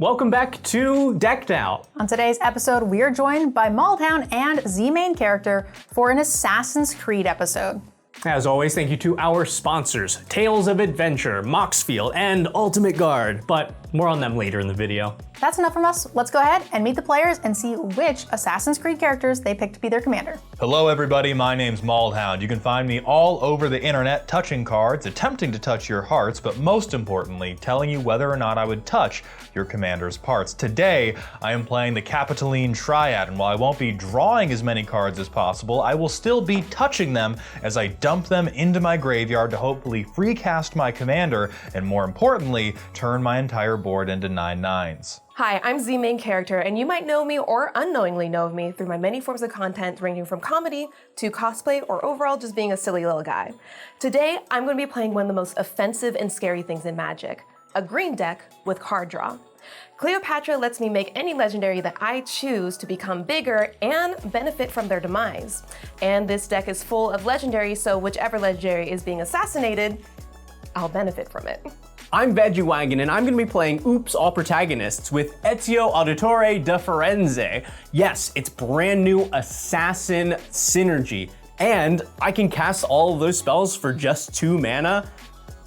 Welcome back to Decked Out. On today's episode, we are joined by Maldhound and ZMainCharacter for an Assassin's Creed episode. As always, thank you to our sponsors, Tales of Adventure, Moxfield, and Ultimate Guard, but more on them later in the video. That's enough from us. Let's go ahead and meet the players and see which Assassin's Creed characters they picked to be their commander. Hello everybody, my name's Maldhound. You can find me all over the internet touching cards, attempting to touch your hearts, but most importantly, telling you whether or not I would touch your commander's parts. Today, I am playing the Capitoline Triad, and while I won't be drawing as many cards as possible, I will still be touching them as I dump them into my graveyard to hopefully free cast my commander, and more importantly, turn my entire board into 9/9s. Hi, I'm ZMainCharacter, and you might know me or unknowingly know of me through my many forms of content ranging from comedy to cosplay or overall just being a silly little guy. Today, I'm going to be playing one of the most offensive and scary things in Magic, a green deck with card draw. Cleopatra lets me make any legendary that I choose to become bigger and benefit from their demise. And this deck is full of legendaries, so whichever legendary is being assassinated, I'll benefit from it. I'm Veggiewagonyee, and I'm going to be playing Oops All Protagonists with Ezio Auditore da Firenze. Yes, it's brand new Assassin Synergy, and I can cast all of those spells for just 2 mana.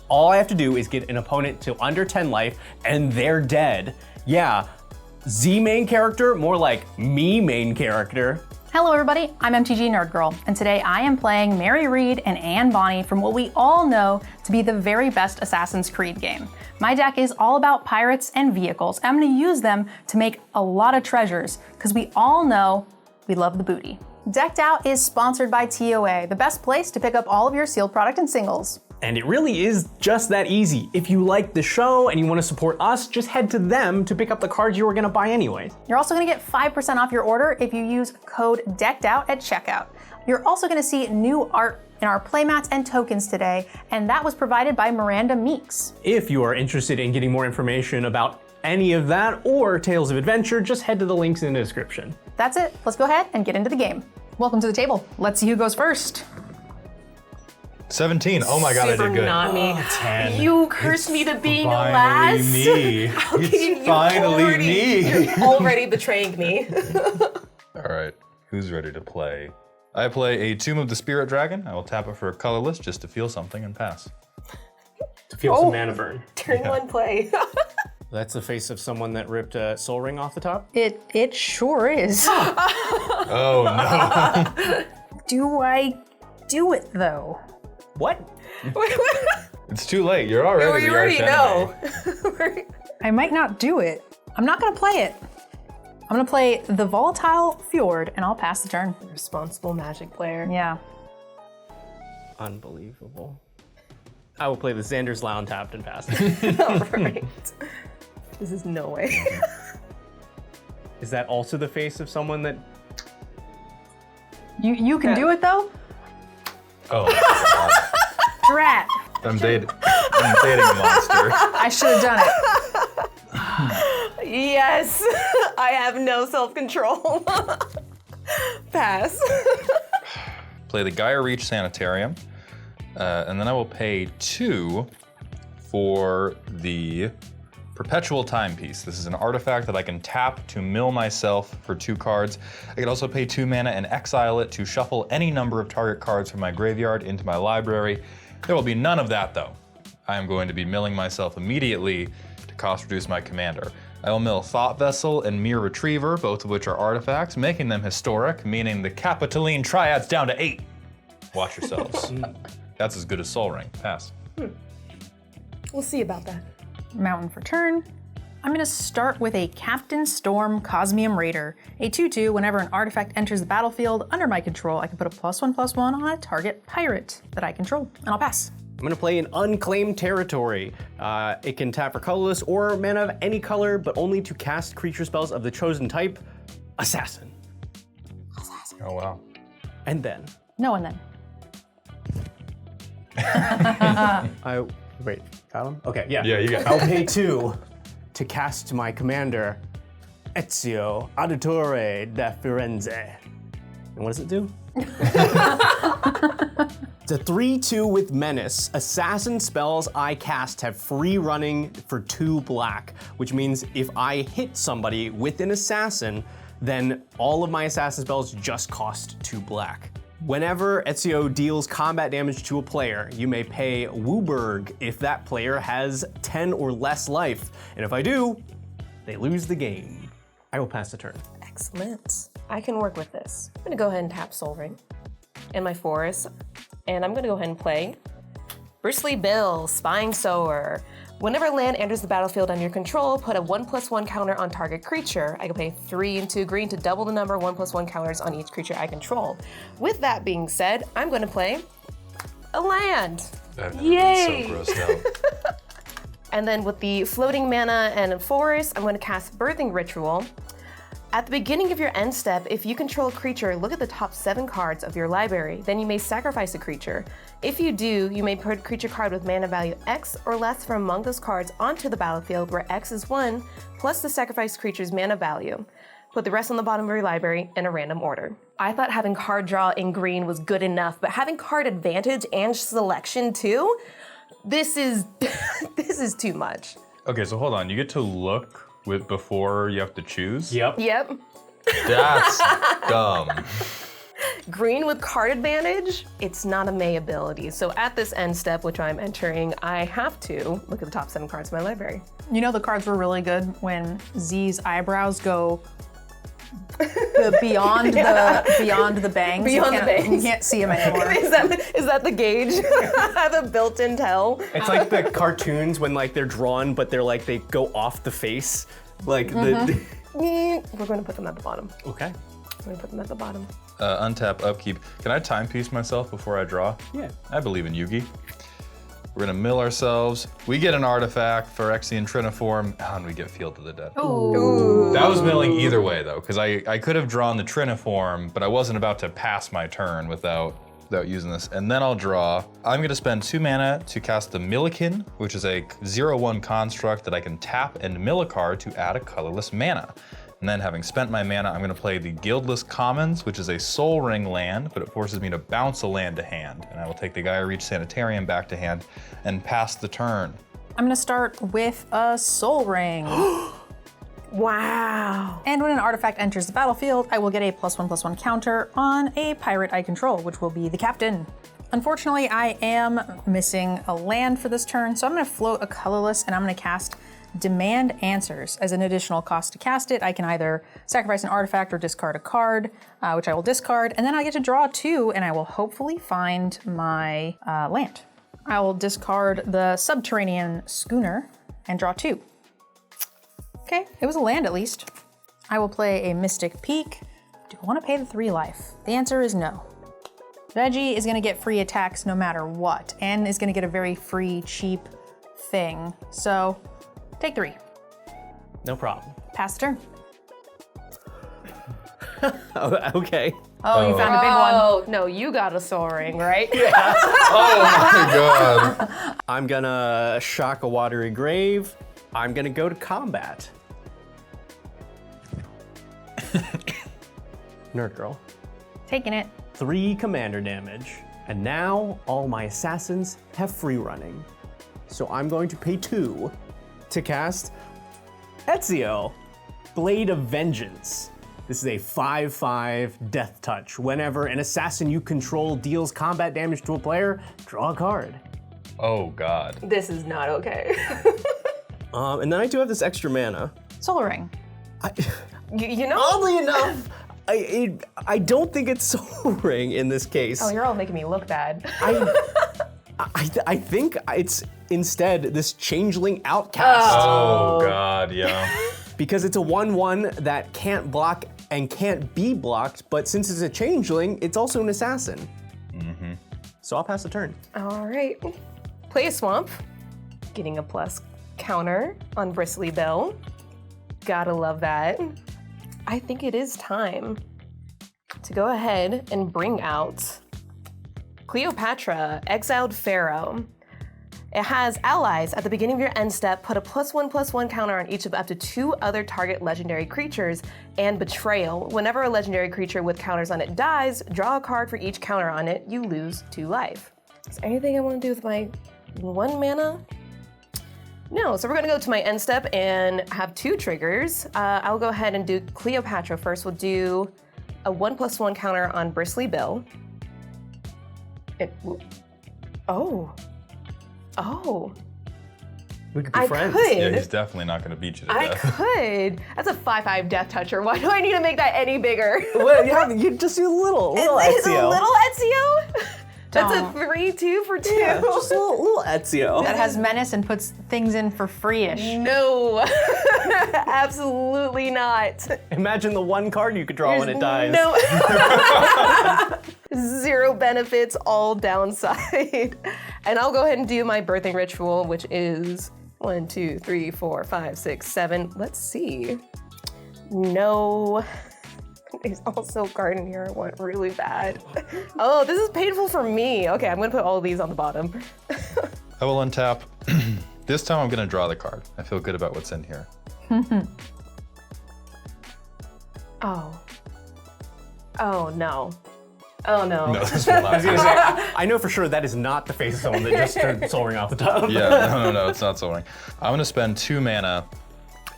All I have to do is get an opponent to under 10 life, and they're dead. Yeah, ZMainCharacter, more like me main character. Hello everybody, I'm MTGNerdGirl, and today I am playing Mary Reed and Anne Bonny from what we all know to be the very best Assassin's Creed game. My deck is all about pirates and vehicles. I'm gonna use them to make a lot of treasures, because we all know we love the booty. Decked Out is sponsored by TOA, the best place to pick up all of your sealed product and singles. And it really is just that easy. If you like the show and you want to support us, just head to them to pick up the cards you were going to buy anyways. You're also going to get 5% off your order if you use code DECKEDOUT at checkout. You're also going to see new art in our playmats and tokens today, and that was provided by Miranda Meeks. If you are interested in getting more information about any of that or Tales of Adventure, just head to the links in the description. That's it. Let's go ahead and get into the game. Welcome to the table. Let's see who goes first. 17. Oh my god, I did good. Not me. 10. You cursed me to being Finally last. me. How It's can you finally me. You're already betraying me. All right, who's ready to play? I play a Tomb of the Spirit Dragon. I will tap it for a colorless just to feel something and pass. To feel some mana burn. Turn one play. That's the face of someone that ripped a soul ring off the top. It sure is. Oh no. Do I do it though? What? It's too late. You're already You the already arch know. enemy. I might not do it. I'm not gonna play it. I'm gonna play the Volatile Fjord and I'll pass the turn. Responsible Magic player. Yeah. Unbelievable. I will play the Xander's Lounge tapped and pass. All right. This is no way. Is that also the face of someone that... You can do it though? Oh, Drat. I'm dating a monster. I should have done it. Yes. I have no self-control. Pass. Play the Gaia Reach Sanitarium, and then I will pay 2 for the Perpetual Timepiece. This is an artifact that I can tap to mill myself for 2 cards. I can also pay 2 mana and exile it to shuffle any number of target cards from my graveyard into my library. There will be none of that though. I am going to be milling myself immediately to cost reduce my commander. I will mill Thought Vessel and Mere Retriever, both of which are artifacts, making them historic, meaning the Capitoline Triad's down to 8. Watch yourselves. That's as good as Soul Ring. Pass. We'll see about that. Mountain for turn. I'm gonna start with a Captain Storm Cosmium Raider. A 2/2, whenever an artifact enters the battlefield under my control, I can put a +1/+1 on a target pirate that I control, and I'll pass. I'm gonna play an Unclaimed Territory. It can tap for colorless or mana of any color, but only to cast creature spells of the chosen type, Assassin. Oh wow. And then, No, and then. wait, got him? Okay, yeah. Yeah, you got it. I'll pay 2 to cast my commander, Ezio Auditore da Firenze. And what does it do? It's a 3/2 with Menace. Assassin spells I cast have free running for 2 black, which means if I hit somebody with an assassin, then all of my assassin spells just cost 2 black. Whenever Ezio deals combat damage to a player, you may pay Wooburg if that player has 10 or less life. And if I do, they lose the game. I will pass the turn. Excellent. I can work with this. I'm gonna go ahead and tap Soul Ring in my forest, and I'm gonna go ahead and play Bristly Bill, Spying Sower. Whenever land enters the battlefield under your control, put a 1/1 counter on target creature. I can pay 3 and 2 green to double the number of 1/1 counters on each creature I control. With that being said, I'm gonna play a land. I've never Yay! been so grossed out. And then with the floating mana and a forest, I'm going to cast Birthing Ritual. At the beginning of your end step, if you control a creature, look at the top 7 cards of your library. Then you may sacrifice a creature. If you do, you may put a creature card with mana value X or less from among those cards onto the battlefield where X is 1, plus the sacrificed creature's mana value. Put the rest on the bottom of your library in a random order. I thought having card draw in green was good enough, but having card advantage and selection too? This is this is too much. Okay, so hold on. You get to look before you have to choose? Yep. Yep. That's dumb. Green with card advantage, it's not a May ability. So at this end step, which I'm entering, I have to look at the top 7 cards of my library. You know the cards were really good when Z's eyebrows go beyond the bangs. Beyond the bangs. You can't see them anymore. Is that the gauge? The built-in tell? It's like the cartoons when like they're drawn, but they're like they go off the face. Like the. We're going to put them at the bottom. Okay. We're going to put them at the bottom. Untap, upkeep. Can I timepiece myself before I draw? Yeah. I believe in Yugi. We're gonna mill ourselves. We get an artifact for Phyrexian Triniform, and we get Field of the Dead. Ooh. That was milling either way though, because I could have drawn the Triniform, but I wasn't about to pass my turn without using this. And then I'll draw. I'm gonna spend 2 mana to cast the Millikin, which is a 0/1 construct that I can tap and mill a card to add a colorless mana. And then having spent my mana, I'm gonna play the Guildless Commons, which is a Soul Ring land, but it forces me to bounce a land to hand. And I will take the Gaia Reach Sanitarium back to hand and pass the turn. I'm gonna start with a Soul Ring. Wow. And when an artifact enters the battlefield, I will get a +1/+1 counter on a pirate I control, which will be the captain. Unfortunately, I am missing a land for this turn, so I'm gonna float a colorless and I'm gonna cast Demand Answers. As an additional cost to cast it, I can either sacrifice an artifact or discard a card, which I will discard, and then I get to draw 2, and I will hopefully find my land. I will discard the Subterranean Schooner and draw 2. Okay, it was a land at least. I will play a Mystic Peak. Do I want to pay the 3 life? The answer is no. Veggie is going to get free attacks no matter what, and is going to get a very free, cheap thing. So, take 3. No problem. Pass the turn. Okay. Oh, you found a big one. Oh, no, you got a Soul Ring, right? Oh my god. I'm gonna shock a Watery Grave. I'm gonna go to combat. Nerd Girl. Taking it. 3 commander damage. And now all my assassins have free running. So I'm going to pay 2 to cast Ezio, Blade of Vengeance. This is a 5/5 Death Touch. Whenever an assassin you control deals combat damage to a player, draw a card. Oh god. This is not okay. And then I do have this extra mana. Soul Ring. You know? Oddly enough, I don't think it's Soul Ring in this case. Oh, you're all making me look bad. I think it's instead this Changeling Outcast. Oh god, yeah. Because it's a 1/1 that can't block and can't be blocked, but since it's a Changeling, it's also an assassin. Mm-hmm. So I'll pass the turn. All right. Play a Swamp. Getting a plus counter on Bristly Bill. Gotta love that. I think it is time to go ahead and bring out Cleopatra, Exiled Pharaoh. It has allies. At the beginning of your end step, put a +1/+1 counter on each of up to 2 other target legendary creatures, and betrayal. Whenever a legendary creature with counters on it dies, draw a card for each counter on it. You lose 2 life. Is there anything I want to do with my 1 mana? No, so we're gonna go to my end step and have 2 triggers. I'll go ahead and do Cleopatra first. We'll do a 1/+1 counter on Bristly Bill. Oh. We could be I friends. could. Yeah, he's definitely not going to beat you to I death. could. That's a 5/5 Death Toucher. Why do I need to make that any bigger? Well, you just do a little It's a Ezio. little Ezio? That's a Don't. 3/2 for 2. Yeah, just a little Ezio. That has menace and puts things in for free-ish. No, absolutely not. Imagine the 1 card you could draw when it dies. No. 0 benefits, all downside. And I'll go ahead and do my birthing ritual, which is 1, 2, 3, 4, 5, 6, 7. Let's see. No. There's also a card in here I want really bad. Oh, this is painful for me. Okay, I'm gonna put all of these on the bottom. I will untap. This time I'm going to draw the card. I feel good about what's in here. Oh. Oh no. Oh no. No, this will not. I was gonna say, I know for sure that is not the face of someone that just started soaring off the top. Yeah, no, it's not soaring. I'm going to spend 2 mana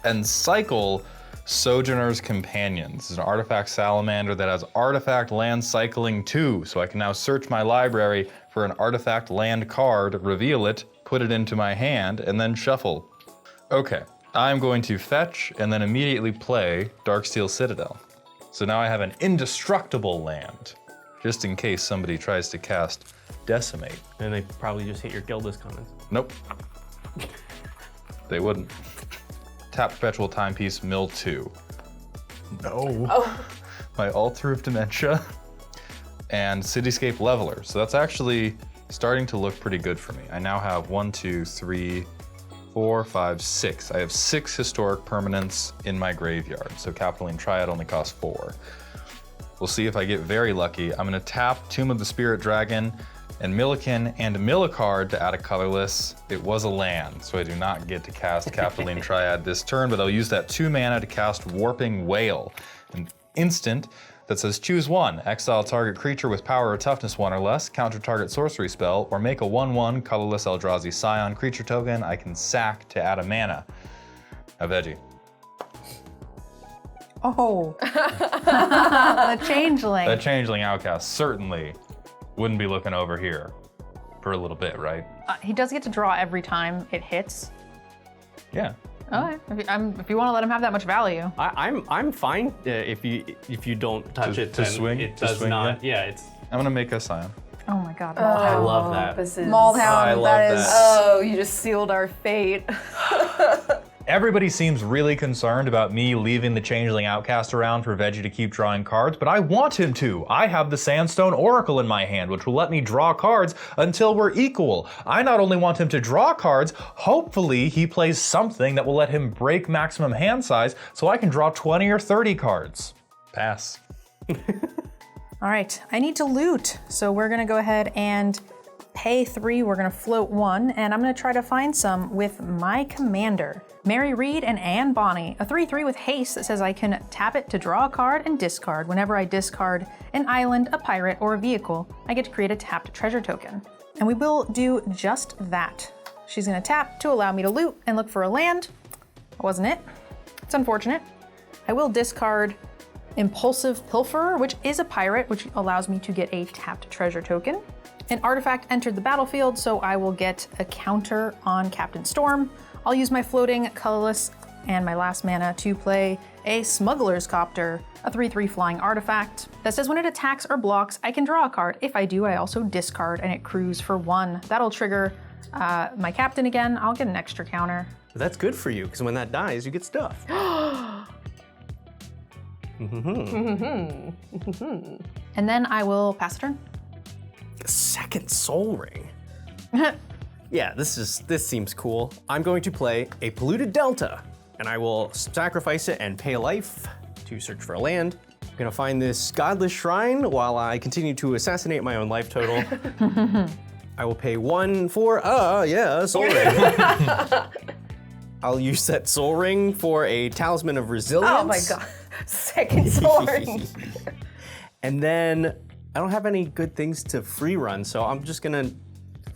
and cycle Sojourner's Companion. This is an artifact salamander that has artifact land cycling 2, so I can now search my library for an artifact land card, reveal it, put it into my hand, and then shuffle. Okay, I'm going to fetch and then immediately play Darksteel Citadel. So now I have an indestructible land, just in case somebody tries to cast Decimate. And they probably just hit your Gildas comments. Nope. They wouldn't. Tap Perpetual Timepiece, mill 2. No. Oh. My Altar of Dementia and Cityscape Leveler. So that's actually starting to look pretty good for me. I now have 1, 2, 3, 4, 5, 6. I have 6 historic permanents in my graveyard. So Capitoline Triad only costs 4. We'll see if I get very lucky. I'm gonna tap Tomb of the Spirit Dragon and Millikin and mill a card to add a colorless. It was a land, so I do not get to cast Capitoline Triad this turn, but I'll use that 2 mana to cast Warping Whale, an instant that says choose 1, exile target creature with power or toughness 1 or less, counter target sorcery spell, or make a 1/1 colorless Eldrazi Scion creature token I can sack to add a mana. A veggie. Oh. The changeling. That changeling outcast certainly wouldn't be looking over here for a little bit, right? He does get to draw every time it hits. Yeah. Okay. If you want to let him have that much value. I'm fine if you don't touch it. To then swing? It To does swing, not. Yeah, it's. I'm gonna make a Scion. Oh my god. I love that. This is. Maldhound, I love that is. that. Oh, you just sealed our fate. Everybody seems really concerned about me leaving the Changeling Outcast around for Veggie to keep drawing cards, but I want him to. I have the Sandstone Oracle in my hand, which will let me draw cards until we're equal. I not only want him to draw cards, hopefully he plays something that will let him break maximum hand size so I can draw 20 or 30 cards. Pass. All right, I need to loot. So we're gonna go ahead and pay 3, we're gonna float 1, and I'm gonna try to find some with my commander. Mary Reed and Anne Bonny, a 3/3 with haste that says I can tap it to draw a card and discard. Whenever I discard an island, a pirate, or a vehicle, I get to create a tapped treasure token. And we will do just that. She's gonna tap to allow me to loot and look for a land. That wasn't it. It's unfortunate. I will discard Impulsive Pilferer, which is a pirate, which allows me to get a tapped treasure token. An artifact entered the battlefield, so I will get a counter on Captain Storm. I'll use my floating, colorless, and my last mana to play a Smuggler's Copter, a 3/3 flying artifact that says when it attacks or blocks, I can draw a card. If I do, I also discard and it crews for 1. That'll trigger my captain again. I'll get an extra counter. That's good for you, because when that dies, you get stuff. And then I will pass a turn. A second Soul Ring. Yeah, this seems cool. I'm going to play a Polluted Delta, and I will sacrifice it and pay a life to search for a land. I'm gonna find this godless shrine while I continue to assassinate my own life total. I will pay 1 for, Soul Ring. I'll use that Soul Ring for a Talisman of Resilience. Oh my god. Second Soul Ring. And then I don't have any good things to free run, so I'm just gonna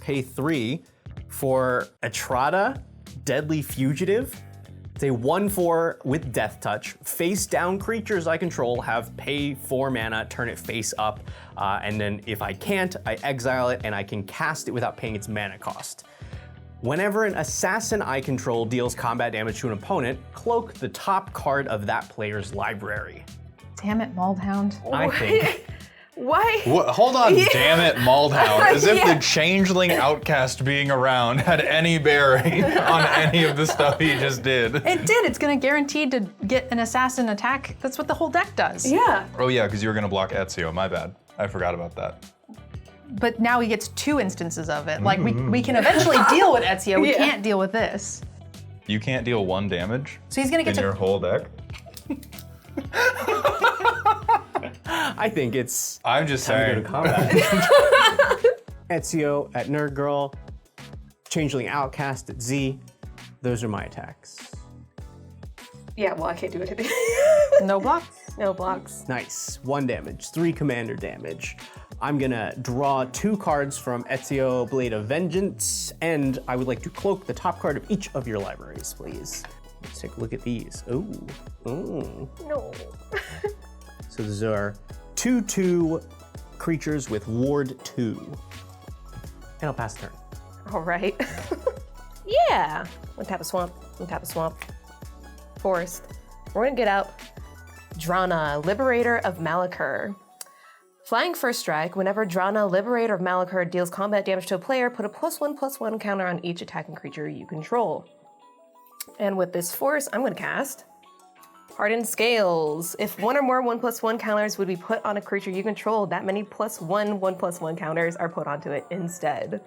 pay 3 for Etrata, Deadly Fugitive. It's a 1/4 with Death Touch. Face down creatures I control have pay 4 mana, turn it face up, and then if I can't, I exile it and I can cast it without paying its mana cost. Whenever an assassin I control deals combat damage to an opponent, cloak the top card of that player's library. Damn it, Maldhound. I think. Why? What? Hold on, damn it, Maldhound. As if the changeling outcast being around had any bearing on any of the stuff he just did. It did. It's going to guarantee to get an assassin attack. That's what the whole deck does. Yeah. Oh yeah, because you were gonna block Ezio, my bad. I forgot about that. But now he gets 2 instances of it. Like, we can eventually deal with Ezio. We can't deal with this. You can't deal 1 damage So he's going to in get your to... whole deck? I think it's I'm just time to saying. go to combat. Ezio at NerdGirl, Changeling Outcast at Z. Those are my attacks. Yeah, well, I can't do anything. No blocks. No blocks. Nice. 1 damage, 3 commander damage. I'm gonna draw 2 cards from Ezio Blade of Vengeance, and I would like to cloak the top card of each of your libraries, please. Let's take a look at these. Ooh. Ooh. No. So those are 2/2 creatures with Ward 2. And I'll pass the turn. All right. Yeah. One tap of swamp. One tap of swamp. Forest. We're gonna get out Drana, Liberator of Malakir. Flying first strike, whenever Drana, Liberator of Malakir deals combat damage to a player, put a +1/+1 counter on each attacking creature you control. And with this force, I'm gonna cast Hardened Scales. If 1 or more 1/+1 counters would be put on a creature you control, that many +1 1/+1 counters are put onto it instead.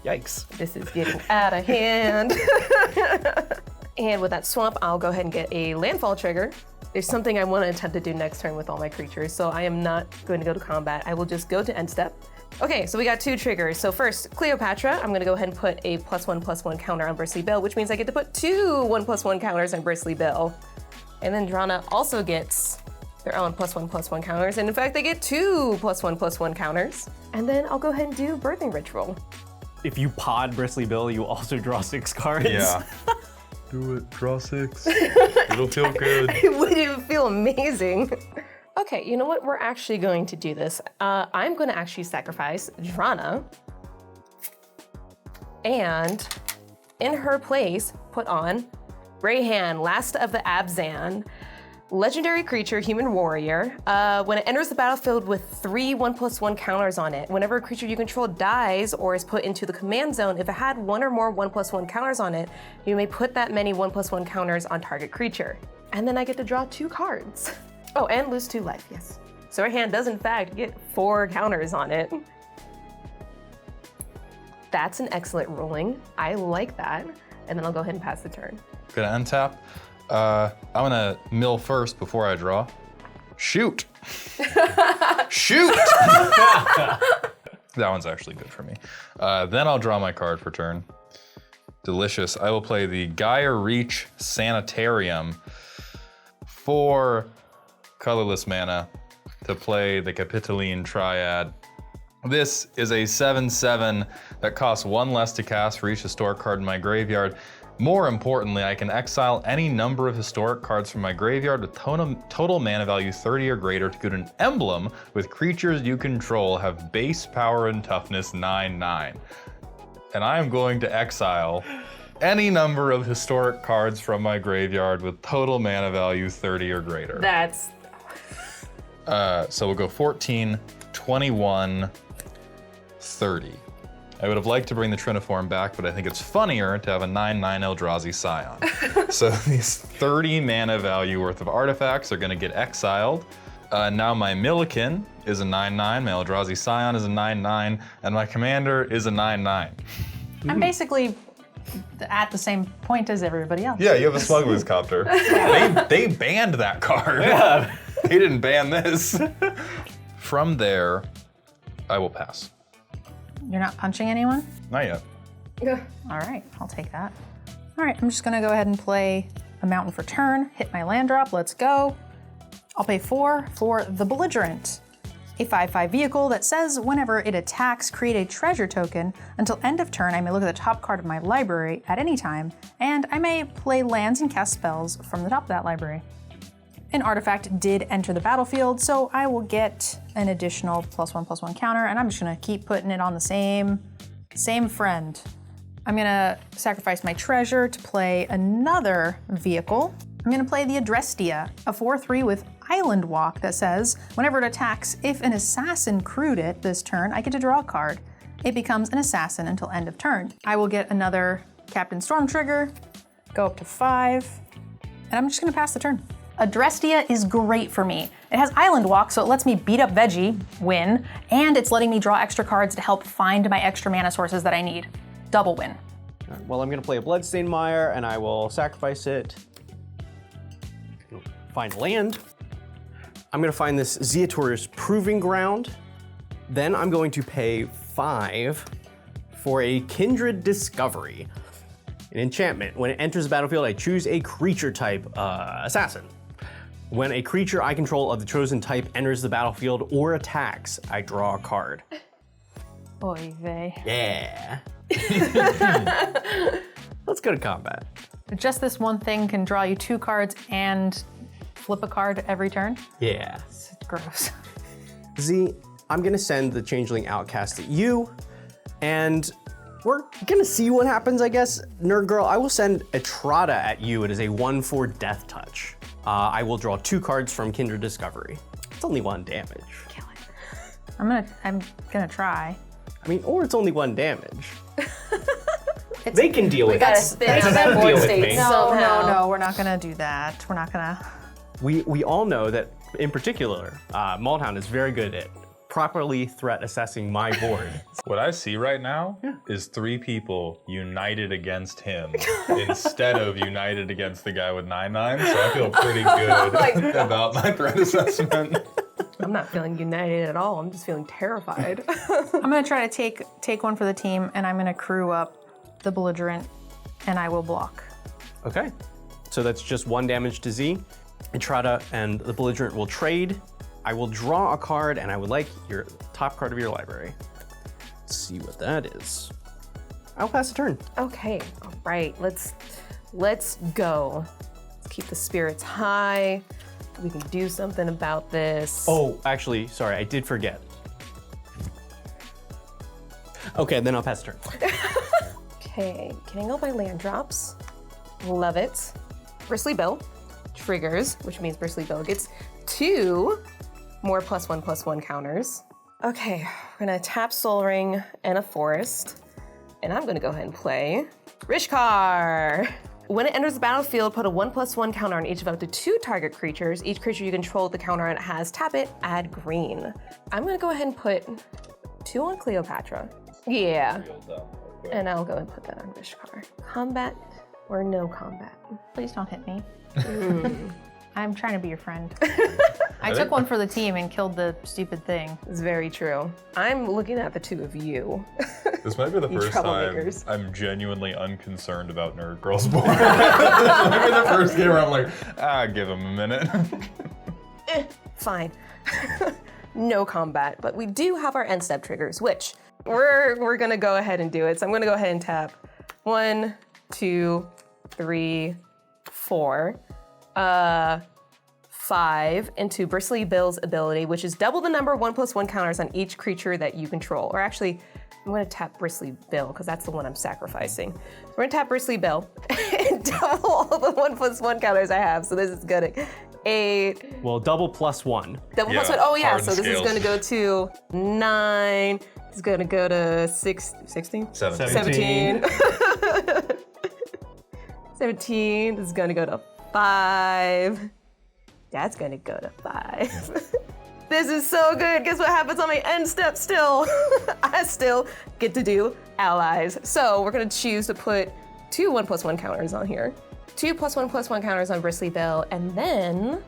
Yikes. This is getting out of hand. And with that swamp, I'll go ahead and get a landfall trigger. There's something I want to attempt to do next turn with all my creatures, so I am not going to go to combat. I will just go to end step. Okay, so we got 2 triggers. So first, Cleopatra, I'm gonna go ahead and put a +1/+1 counter on Bristly Bill, which means I get to put 2 1/+1 counters on Bristly Bill. And then Drana also gets their own +1/+1 counters, and in fact, they get 2 +1/+1 counters. And then I'll go ahead and do Birthing Ritual. If you pod Bristly Bill, you also draw 6 cards. Yeah. Do it, draw 6. It'll feel good. It would feel amazing. Okay, you know what? We're actually going to do this. I'm going to actually sacrifice Drana. And in her place, put on Rayhan, Last of the Abzan. Legendary creature, human warrior. When it enters the battlefield with 3 1/+1 counters on it, whenever a creature you control dies or is put into the command zone, if it had 1 or more 1/+1 counters on it, you may put that many 1/+1 counters on target creature. And then I get to draw 2 cards. Oh, and lose 2 life, yes. So our hand does in fact get 4 counters on it. That's an excellent ruling. I like that. And then I'll go ahead and pass the turn. Gonna untap. I'm gonna mill first before I draw. Shoot! Shoot! That one's actually good for me. Then I'll draw my card for turn. Delicious. I will play the Gaia Reach Sanitarium for colorless mana to play the Capitoline Triad. This is a 7/7 that costs 1 less to cast for each historic card in my graveyard. More importantly, I can exile any number of historic cards from my graveyard with total mana value 30 or greater to get an emblem with creatures you control have base power and toughness 9/9. And I am going to exile any number of historic cards from my graveyard with total mana value 30 or greater. That's... So we'll go 14, 21, 30. I would have liked to bring the Triniform back, but I think it's funnier to have a 9/9 Eldrazi Scion. So these 30 mana value worth of artifacts are gonna get exiled. Now my Millikin is a 9/9, my Eldrazi Scion is a 9/9, and my commander is a 9/9. I'm basically at the same point as everybody else. Yeah, you have a Smuggler's Copter. They banned that card. Yeah. They didn't ban this. From there, I will pass. You're not punching anyone? Not yet. All right, I'll take that. All right, I'm just gonna go ahead and play a mountain for turn, hit my land drop, let's go. I'll pay 4 for the Belligerent, a 5/5 vehicle that says whenever it attacks, create a treasure token. Until end of turn, I may look at the top card of my library at any time, and I may play lands and cast spells from the top of that library. An artifact did enter the battlefield, so I will get an additional +1/+1 counter, and I'm just gonna keep putting it on the same friend. I'm gonna sacrifice my treasure to play another vehicle. I'm gonna play the Adrestia, a 4/3 with Island Walk that says, whenever it attacks, if an assassin crewed it this turn, I get to draw a card. It becomes an assassin until end of turn. I will get another Captain Storm trigger, go up to 5, and I'm just gonna pass the turn. Adrestia is great for me. It has Island Walk, so it lets me beat up Veggie, win, and it's letting me draw extra cards to help find my extra mana sources that I need. Double win. All right, well, I'm gonna play a Bloodstained Mire, and I will sacrifice it. Find land. I'm gonna find this Zeator's Proving Ground. Then I'm going to pay 5 for a Kindred Discovery. An enchantment. When it enters the battlefield, I choose a creature type assassin. When a creature I control of the chosen type enters the battlefield or attacks, I draw a card. Oy vey. Yeah. Let's go to combat. Just this one thing can draw you 2 cards and flip a card every turn? Yeah. It's gross. Z, I'm gonna send the Changeling Outcast at you, and we're gonna see what happens, I guess. Nerd Girl, I will send Etrata at you. It is a 1/4 Death Touch. I will draw 2 cards from Kindred Discovery. It's only 1 damage. Kill it. I'm gonna try. I mean, or it's only 1 damage. They can deal with it. gotta spin They out just that have to board deal with state. me. No, we're not gonna do that. We're not gonna. We all know that, in particular, Maldhound is very good at properly threat assessing my board. What I see right now is 3 people united against him instead of united against the guy with 9/9. So I feel pretty good about my threat assessment. I'm not feeling united at all. I'm just feeling terrified. I'm gonna try to take one for the team, and I'm gonna crew up the Belligerent, and I will block. Okay, so that's just 1 damage to Z. Etrata and the Belligerent will trade. I will draw a card, and I would like your top card of your library. Let's see what that is. I'll pass the turn. Okay, all right, let's go. Let's keep the spirits high. We can do something about this. Oh, actually, sorry, I did forget. Okay, then I'll pass the turn. Okay, getting all my land drops. Love it. Bristly Bill triggers, which means Bristly Bill gets 2 more +1/+1 counters. Okay, we're gonna tap Soul Ring and a Forest, and I'm gonna go ahead and play Rishkar. When it enters the battlefield, put a 1/+1 counter on each of up to 2 target creatures. Each creature you control the counter on it has, tap it, add green. I'm gonna go ahead and put 2 on Cleopatra. Yeah. And I'll go and put that on Rishkar. Combat or no combat? Please don't hit me. I'm trying to be your friend. I took one for the team and killed the stupid thing. It's very true. I'm looking at the 2 of you. This might be the You first time troublemakers. I'm genuinely unconcerned about Nerd Girl's board. This might be the first game where I'm like, give him a minute. Fine. No combat, but we do have our end step triggers, which we're gonna go ahead and do it. So I'm gonna go ahead and tap 1, 2, 3, 4, 5 into Bristly Bill's ability, which is double the number of 1/+1 counters on each creature that you control. Or actually, I'm gonna tap Bristly Bill because that's the one I'm sacrificing. So we're gonna tap Bristly Bill and double all the 1/+1 counters I have. So this is good. 8. Well, double +1. Double Yeah, +1. Oh yeah, hard so this is scales. gonna go to 9. It's gonna go to 16? 17. 17. This is gonna go to 5. That's gonna go to 5. This is so good. Guess what happens on my end step still? I still get to do allies. So we're gonna choose to put 2 1/+1 counters on here. 2 +1/+1 counters on Bristly Bill, and then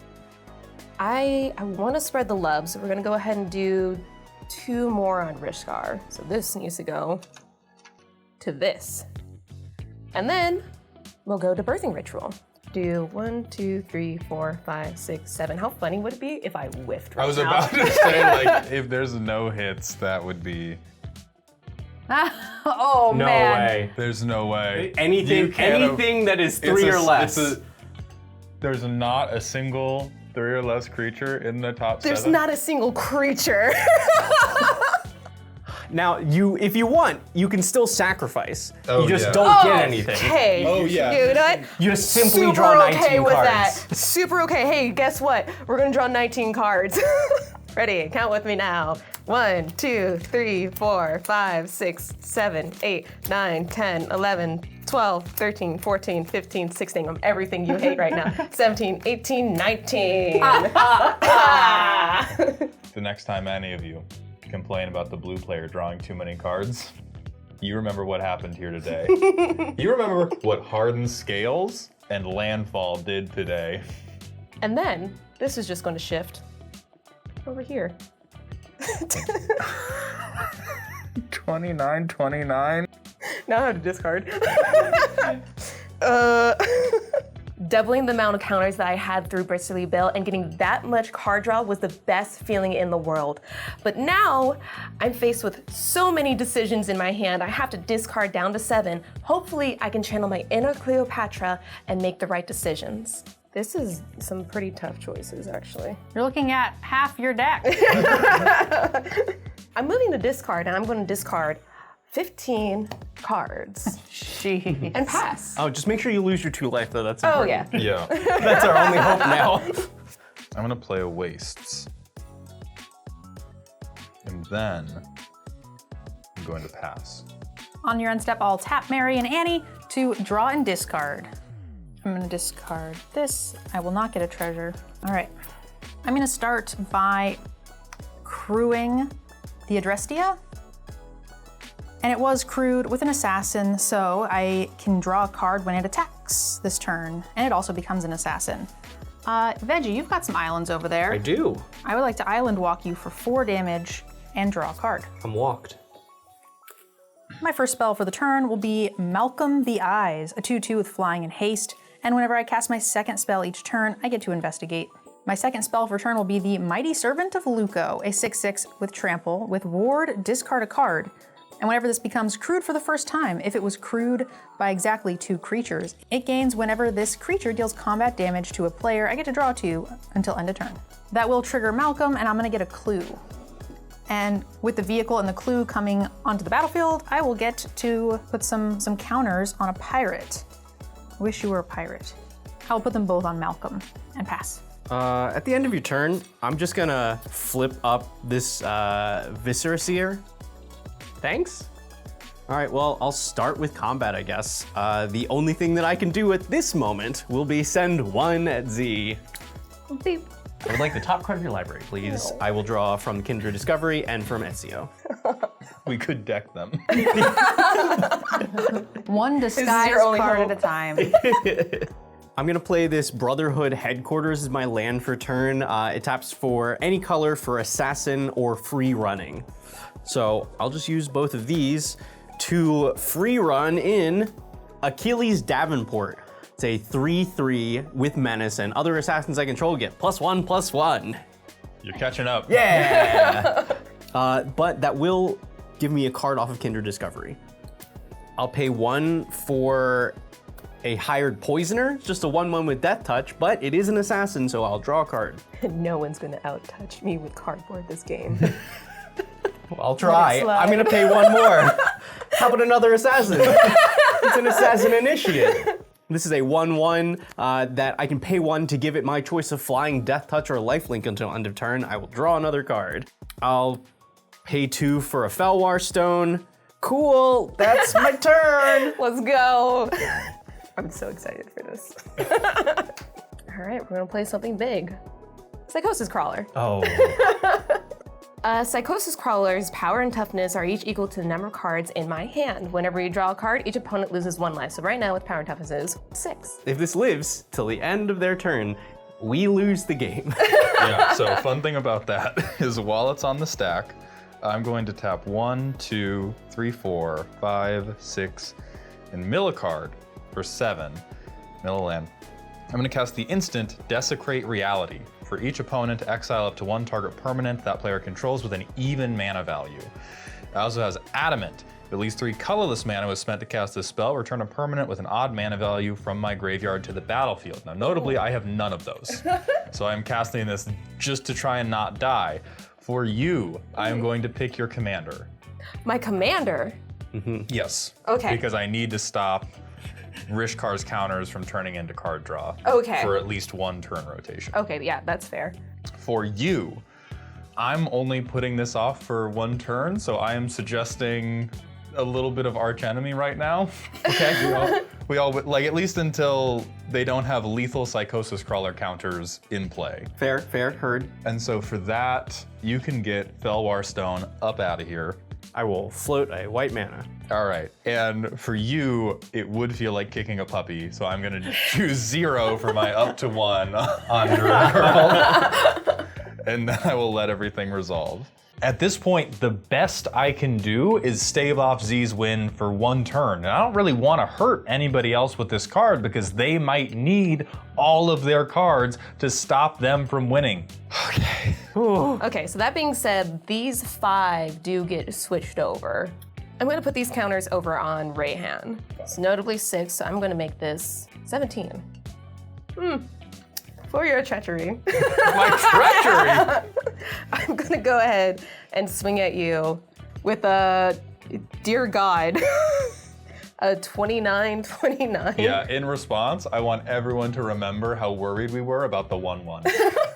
I want to spread the love, so we're gonna go ahead and do 2 more on Rishkar. So this needs to go to this. And then we'll go to Birthing Ritual. Do 1, 2, 3, 4, 5, 6, 7. How funny would it be if I whiffed right now? I was about to say, like, if there's no hits, that would be. Oh, No man. way. There's no way. Anything that is 3 or less. There's not a single 3 or less creature in the top 7. There's not a single creature. Now, if you want, you can still sacrifice. Oh, you just yeah. don't get anything. Okay. Oh, yeah. You know what? You just simply Super draw 19 okay with cards. that. Super okay. Hey, guess what? We're gonna draw 19 cards. Ready? Count with me now. 1, 2, 3, 4, 5, 6, 7, 8, 9, 10, 11, 12, 13, 14, 15, 16. I'm everything you hate right now. 17, 18, 19. The next time any of you complain about the blue player drawing too many cards, you remember what happened here today. You remember what Hardened Scales and Landfall did today. And then this is just going to shift over here. 29. Now I have to discard. Doubling the amount of counters that I had through Bristly Bill and getting that much card draw was the best feeling in the world. But now I'm faced with so many decisions in my hand. I have to discard down to 7. Hopefully I can channel my inner Cleopatra and make the right decisions. This is some pretty tough choices, actually. You're looking at half your deck. I'm moving to discard, and I'm going to discard 15 cards Jeez. and pass. Oh, just make sure you lose your 2 life, though. That's Oh, important. yeah. Yeah. That's our only hope now. I'm gonna play a Wastes. And then I'm going to pass. On your end step, I'll tap Mary and Annie to draw and discard. I'm gonna discard this. I will not get a treasure. All right. I'm gonna start by crewing the Adrestia. And it was crewed with an assassin, so I can draw a card when it attacks this turn, and it also becomes an assassin. Veggie, you've got some islands over there. I do. I would like to island walk you for 4 damage and draw a card. I'm walked. My first spell for the turn will be Malcolm the Eyes, a 2/2 with flying and haste, and whenever I cast my second spell each turn, I get to investigate. My second spell for turn will be the Mighty Servant of Luco, a 6/6 with trample, with ward, discard a card. And whenever this becomes crewed for the first time, if it was crewed by exactly 2 creatures, it gains whenever this creature deals combat damage to a player. I get to draw 2 until end of turn. That will trigger Malcolm, and I'm gonna get a clue. And with the vehicle and the clue coming onto the battlefield, I will get to put some counters on a pirate. I wish you were a pirate. I'll put them both on Malcolm and pass. At the end of your turn, I'm just gonna flip up this Viscera Seer. Thanks. All right, well, I'll start with combat, I guess. The only thing that I can do at this moment will be send 1 at Z. Beep. I would like the top card of your library, please. I will draw from Kindred Discovery and from Ezio. We could deck them. One disguise your only card hope. at a time. I'm gonna play this Brotherhood Headquarters as my land for turn. It taps for any color for assassin or free running. So I'll just use both of these to free run in Achilles Davenport. It's a 3/3 with menace, and other assassins I control get +1/+1. You're catching up. Yeah! But that will give me a card off of Kindred Discovery. I'll pay 1 for a hired poisoner, just a 1/1 with death touch, but it is an assassin, so I'll draw a card. No one's gonna out-touch me with cardboard this game. I'll try. Let it slide. I'm gonna pay 1 more. How about another assassin? It's an assassin initiate. This is a 1/1 that I can pay 1 to give it my choice of flying, death touch, or lifelink until end of turn. I will draw another card. I'll pay 2 for a Felwar Stone. Cool, that's my turn. Let's go. I'm so excited for this. All right, we're gonna play something big. Psychosis Crawler. Oh. Psychosis Crawler's power and toughness are each equal to the number of cards in my hand. Whenever you draw a card, each opponent loses 1 life. So right now with power and toughness is 6. If this lives till the end of their turn, we lose the game. Yeah, so fun thing about that is while it's on the stack, I'm going to tap 1, 2, 3, 4, 5, 6, and mill a card for 7. Mill a land. I'm going to cast the instant Desecrate Reality. For each opponent, exile up to 1 target permanent that player controls with an even mana value. It also has Adamant. If at least 3 colorless mana was spent to cast this spell, return a permanent with an odd mana value from my graveyard to the battlefield. Now, notably, I have none of those. So I'm casting this just to try and not die. For you, I am going to pick your commander. My commander? Yes. Okay. Because I need to stop Rishkar's counters from turning into card draw. Okay. For at least 1 turn rotation. Okay, yeah, that's fair. For you, I'm only putting this off for 1 turn, so I am suggesting a little bit of arch enemy right now. Okay. we all like, at least until they don't have lethal Psychosis Crawler counters in play. Fair, heard. And so for that, you can get Felwar Stone up out of here. I will float a white mana. All right, and for you, it would feel like kicking a puppy, so I'm gonna choose 0 for my up to 1 on Nerd-Girl. And then I will let everything resolve. At this point, the best I can do is stave off Z's win for 1 turn. And I don't really want to hurt anybody else with this card because they might need all of their cards to stop them from winning. Okay. Okay, so that being said, these 5 do get switched over. I'm gonna put these counters over on Rayhan. It's notably 6, so I'm gonna make this 17. For your treachery. My treachery! I'm gonna go ahead and swing at you with a, dear God, a 29-29. Yeah, in response, I want everyone to remember how worried we were about the 1/1.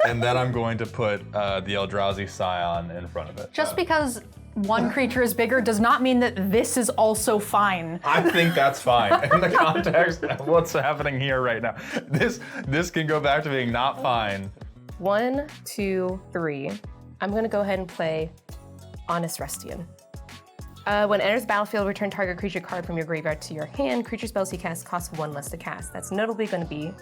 And then I'm going to put the Eldrazi Scion in front of it. Just because one creature is bigger does not mean that this is also fine. I think that's fine in the context of what's happening here right now. This can go back to being not fine. 1, 2, 3. I'm gonna go ahead and play Honest Rustian. When it enters the battlefield, return target creature card from your graveyard to your hand. Creature spells you cast cost 1 less to cast. That's notably gonna be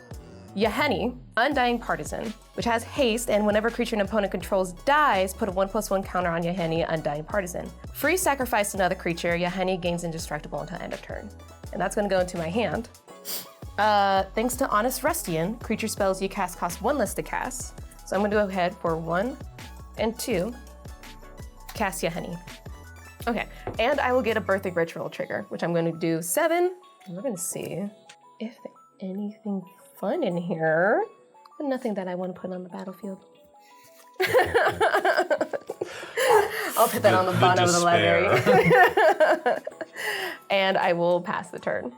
Yahenni, Undying Partisan, which has haste, and whenever a creature an opponent controls dies, put a 1/1 counter on Yahenni, Undying Partisan. Free sacrifice another creature, Yahenni gains indestructible until end of turn. And that's gonna go into my hand. Thanks to Honest Rustian, creature spells you cast cost 1 less to cast. So I'm gonna go ahead for 1 and 2, cast Yahenni. Okay, and I will get a Birthing Ritual trigger, which I'm gonna do 7. And we're gonna see if there's anything fun in here. Nothing that I want to put on the battlefield. I'll put that on the bottom of the library. And I will pass the turn.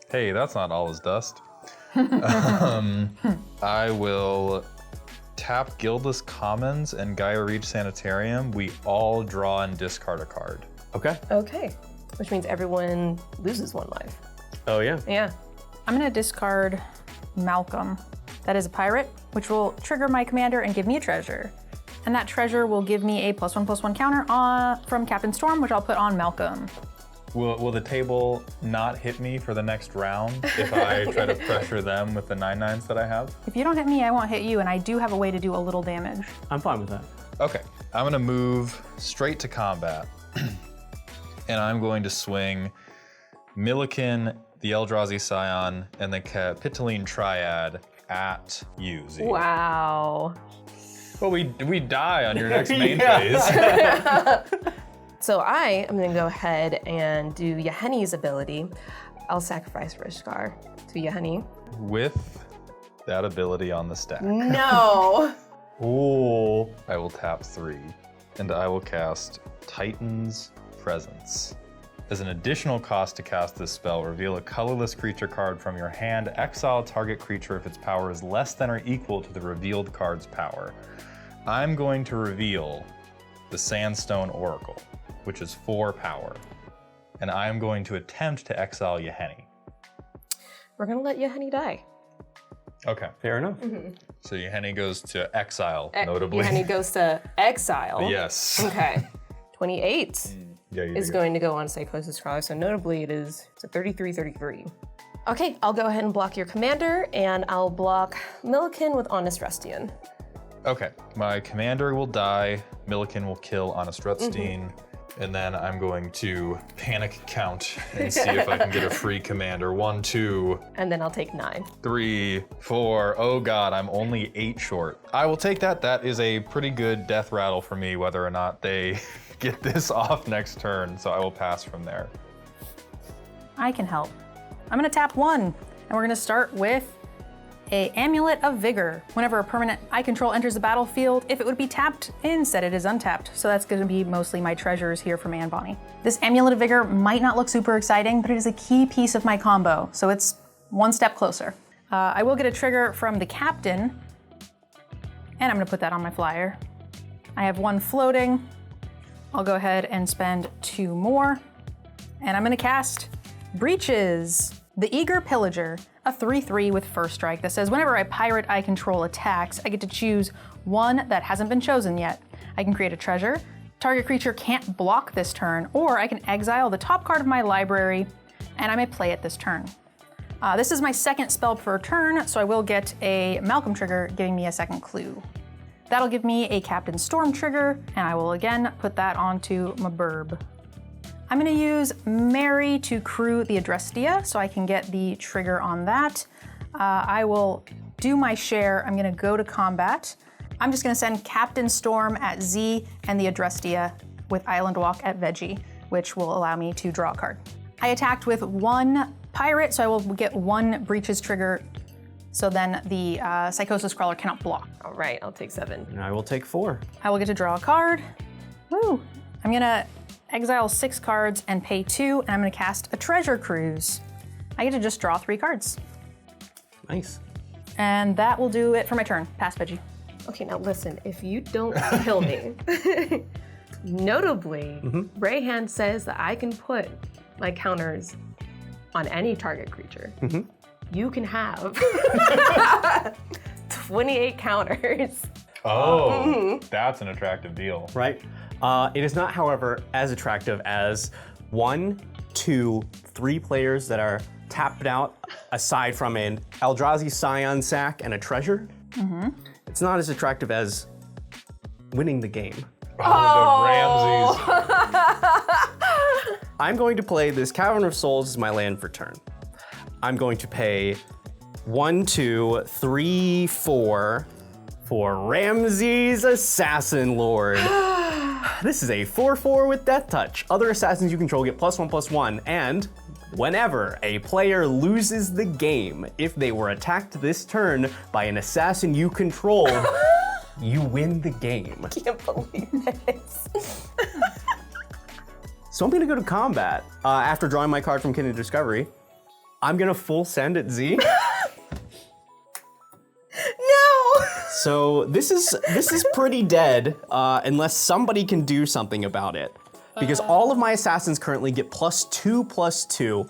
Hey, that's not all is dust. I will tap Guildless Commons and Gaia Reach Sanitarium. We all draw and discard a card. Okay. Okay, which means everyone loses 1 life. Oh yeah. Yeah. I'm gonna discard Malcolm. That is a pirate, which will trigger my commander and give me a treasure. And that treasure will give me a +1/+1 counter from Captain Storm, which I'll put on Malcolm. Will the table not hit me for the next round if I try to pressure them with the 9/9s that I have? If you don't hit me, I won't hit you, and I do have a way to do a little damage. I'm fine with that. Okay, I'm gonna move straight to combat. And I'm going to swing Milliken, the Eldrazi Scion, and the Capitoline Triad at you, Z. Wow. Well, we die on your next main phase. So I am gonna go ahead and do Yahenni's ability. I'll sacrifice Rishkar to Yahenni. With that ability on the stack. No! Ooh. I will tap 3, and I will cast Titan's Presence. As an additional cost to cast this spell, reveal a colorless creature card from your hand, exile target creature if its power is less than or equal to the revealed card's power. I'm going to reveal the Sandstone Oracle, which is 4 power, and I'm going to attempt to exile Yahenni. We're gonna let Yahenni die. Okay. Fair enough. So Yahenni goes to exile, notably. Yahenni goes to exile. Yes. Okay. 28 Yeah, you is do. going to go on Psychosis Crawler, so notably it's a 33-33. Okay, I'll go ahead and block your commander, and I'll block Milliken with Honest Rustian. Okay, my commander will die, Milliken will kill on a Strutstein, and then I'm going to panic count and see if I can get a free commander. 1, 2, And then I'll take 9. 3, 4. Oh God, I'm only 8 short. I will take that. That is a pretty good death rattle for me, whether or not they get this off next turn, so I will pass from there. I can help. I'm gonna tap 1, and we're gonna start with a Amulet of Vigor. Whenever a permanent I control enters the battlefield, if it would be tapped, instead it is untapped. So that's gonna be mostly my treasures here from Anne Bonny. This Amulet of Vigor might not look super exciting, but it is a key piece of my combo, so it's one step closer. I will get a trigger from the captain, and I'm gonna put that on my flyer. I have 1 floating. I'll go ahead and spend 2 more, and I'm gonna cast Breaches, the Eager Pillager, a 3/3 with first strike that says whenever a pirate I control attacks, I get to choose one that hasn't been chosen yet. I can create a treasure, target creature can't block this turn, or I can exile the top card of my library, and I may play it this turn. This is my second spell per turn, so I will get a Malcolm trigger, giving me a second clue. That'll give me a Captain Storm trigger, and I will again put that onto my burb. I'm gonna use Mary to crew the Adrestia so I can get the trigger on that. I will do my share. I'm gonna go to combat. I'm just gonna send Captain Storm at Z and the Adrestia with Island Walk at Veggie, which will allow me to draw a card. I attacked with 1 pirate, so I will get 1 Breaches trigger, so then the Psychosis Crawler cannot block. All right, I'll take 7. And I will take 4. I will get to draw a card. Woo! I'm gonna exile 6 cards and pay 2, and I'm gonna cast a Treasure Cruise. I get to just draw 3 cards. Nice. And that will do it for my turn. Pass, Veggie. Okay, now listen, if you don't kill me, notably, Rayhan says that I can put my counters on any target creature. You can have 28 counters. Oh, that's an attractive deal. Right? It is not, however, as attractive as 1, 2, 3 players that are tapped out aside from an Eldrazi Scion sack and a treasure. It's not as attractive as winning the game. Oh, the Ramses. I'm going to play this Cavern of Souls as my land for turn. I'm going to pay 1, 2, 3, 4 for Ramses Assassin Lord. This is a 4/4 with Death Touch. Other assassins you control get +1/+1, and whenever a player loses the game, if they were attacked this turn by an assassin you control, you win the game. I can't believe this. So I'm gonna go to combat. After drawing my card from Kindred Discovery, I'm gonna full send at Z. No! So this is pretty dead unless somebody can do something about it. Because all of my assassins currently get +2/+2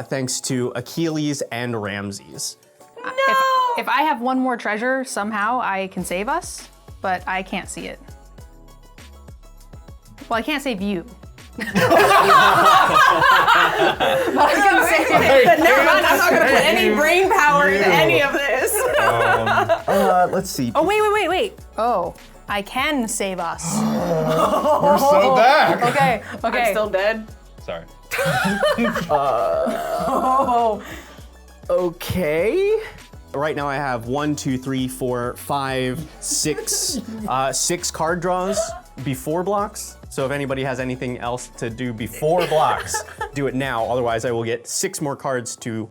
thanks to Achilles and Ramses. No! If I have 1 more treasure, somehow I can save us, but I can't see it. Well, I can't save you. But I can save Never mind, I'm not gonna put any brain power into any of this. Let's see. Oh, wait. Oh, I can save us. We're so back. Okay. I'm still dead. Sorry. Okay. Right now I have 1, 2, 3, 4, 5, 6, 6 card draws before blocks. So if anybody has anything else to do before blocks, do it now. Otherwise I will get 6 more cards to...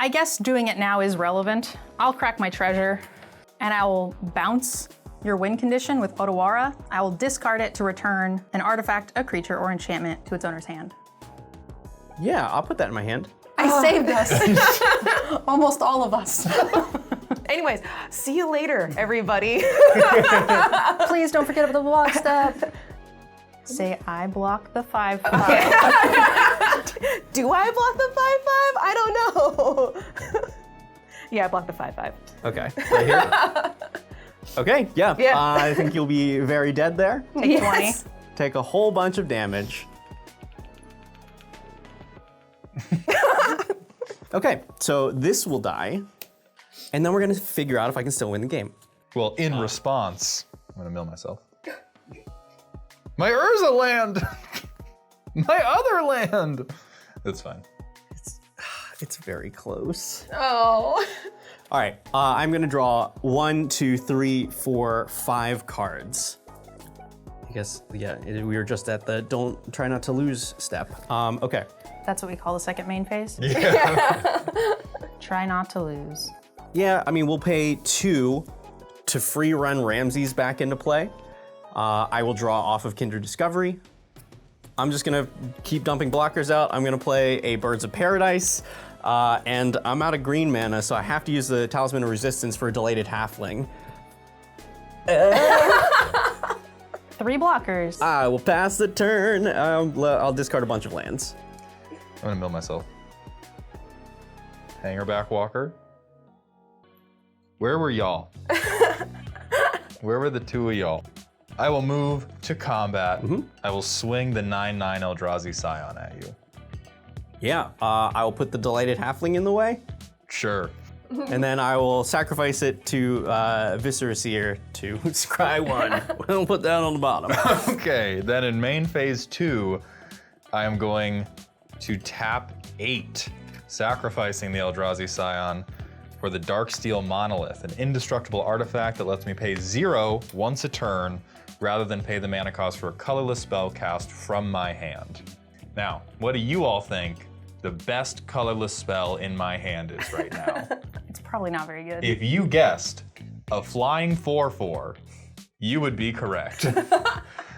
I guess doing it now is relevant. I'll crack my treasure, and I will bounce your win condition with Otawara. I will discard it to return an artifact, a creature, or enchantment to its owner's hand. Yeah, I'll put that in my hand. I saved us. Almost all of us. Anyways, see you later, everybody. Please don't forget about the block step. Say I block the 5/5. Do I block the 5/5? I don't know. Yeah, I blocked the 5/5. Okay, right here. Okay, yeah. I think you'll be very dead there. Take 20. Take a whole bunch of damage. Okay, so this will die, and then we're gonna figure out if I can still win the game. Well, in response, I'm gonna mill myself. My Urza land! My other land! That's fine. It's very close. Oh. All right, I'm gonna draw 1, 2, 3, 4, 5 cards. I guess, yeah, we were just at the try not to lose step. Okay. That's what we call the second main phase. Yeah. Try not to lose. Yeah, I mean, we'll pay 2 to free run Ramses back into play. I will draw off of Kindred Discovery. I'm just gonna keep dumping blockers out. I'm gonna play a Birds of Paradise, and I'm out of green mana, so I have to use the Talisman of Resistance for a Delighted Halfling. 3 blockers. I will pass the turn. I'll discard a bunch of lands. I'm gonna mill myself. Hangerback Walker. Where were y'all? Where were the two of y'all? I will move to combat. I will swing the 9/9 Eldrazi Scion at you. Yeah, I will put the Delighted Halfling in the way, Sure. and then I will sacrifice it to Viscera Seer to scry 1. We'll put that on the bottom. Okay, then in main phase 2, I am going to tap 8, sacrificing the Eldrazi Scion for the Darksteel Monolith, an indestructible artifact that lets me pay 0 once a turn, rather than pay the mana cost for a colorless spell cast from my hand. Now, what do you all think the best colorless spell in my hand is right now? It's probably not very good. If you guessed a flying 4/4, you would be correct.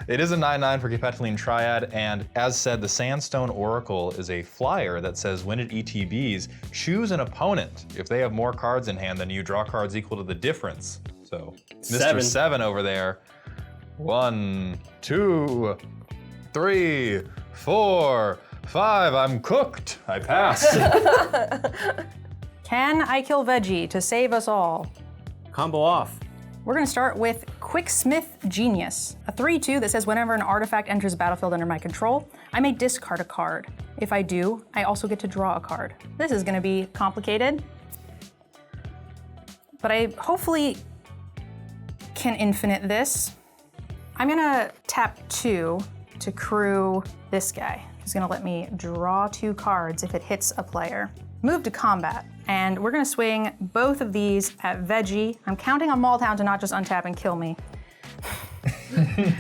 It is a 9/9 for Capetoline Triad, and as said, the Sandstone Oracle is a flyer that says when it ETBs, choose an opponent. If they have more cards in hand than you, draw cards equal to the difference. So, Mr. 7 over there. 1, 2, 3, 4, 5. I'm cooked. I pass. Can I kill Veggie to save us all? Combo off. We're gonna start with Quicksmith Genius, a 3/2 that says whenever an artifact enters the battlefield under my control, I may discard a card. If I do, I also get to draw a card. This is gonna be complicated, but I hopefully can infinite this. I'm gonna tap 2 to crew this guy. He's gonna let me draw 2 cards if it hits a player. Move to combat, and we're gonna swing both of these at Veggie. I'm counting on Maldhound to not just untap and kill me.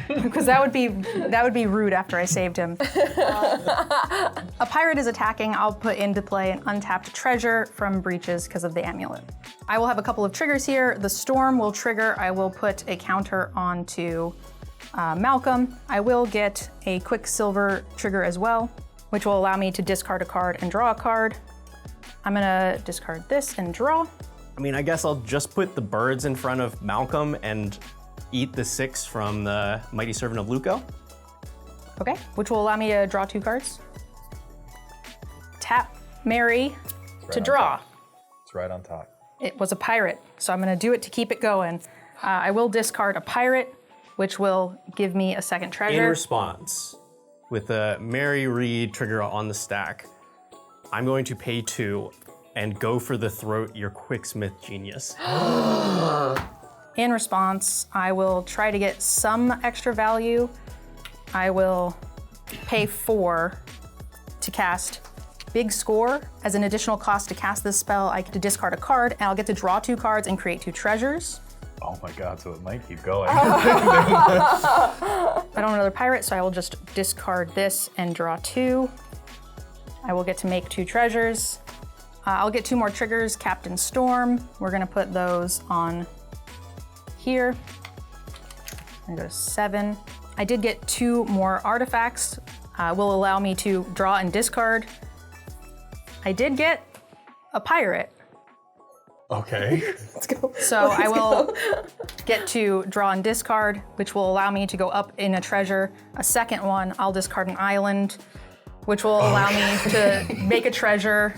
Because that would be rude after I saved him. A pirate is attacking. I'll put into play an untapped treasure from Breaches because of the amulet. I will have a couple of triggers here. The storm will trigger. I will put a counter onto Malcolm. I will get a Quicksilver trigger as well, which will allow me to discard a card and draw a card. I'm gonna discard this and draw. I mean, I guess I'll just put the birds in front of Malcolm and eat the 6 from the Mighty Servant of Luco. Okay, which will allow me to draw 2 cards. Tap Mary to draw. It's right on top. It was a pirate, so I'm gonna do it to keep it going. I will discard a pirate, which will give me a second treasure. In response, with the Mary Reed trigger on the stack, I'm going to pay 2 and go for the throat your Quicksmith Genius. In response, I will try to get some extra value. I will pay 4 to cast Big Score. As an additional cost to cast this spell, I get to discard a card, and I'll get to draw 2 cards and create 2 treasures. Oh my god, so it might keep going. I don't want another pirate, so I will just discard this and draw 2. I will get to make 2 treasures. I'll get 2 more triggers, Captain Storm. We're gonna put those on here. I'm gonna go to 7. I did get 2 more artifacts. Will allow me to draw and discard. I did get a pirate. Okay. Let's go. So I will get to draw and discard, which will allow me to go up in a treasure. A second one, I'll discard an island, which will allow me to make a treasure,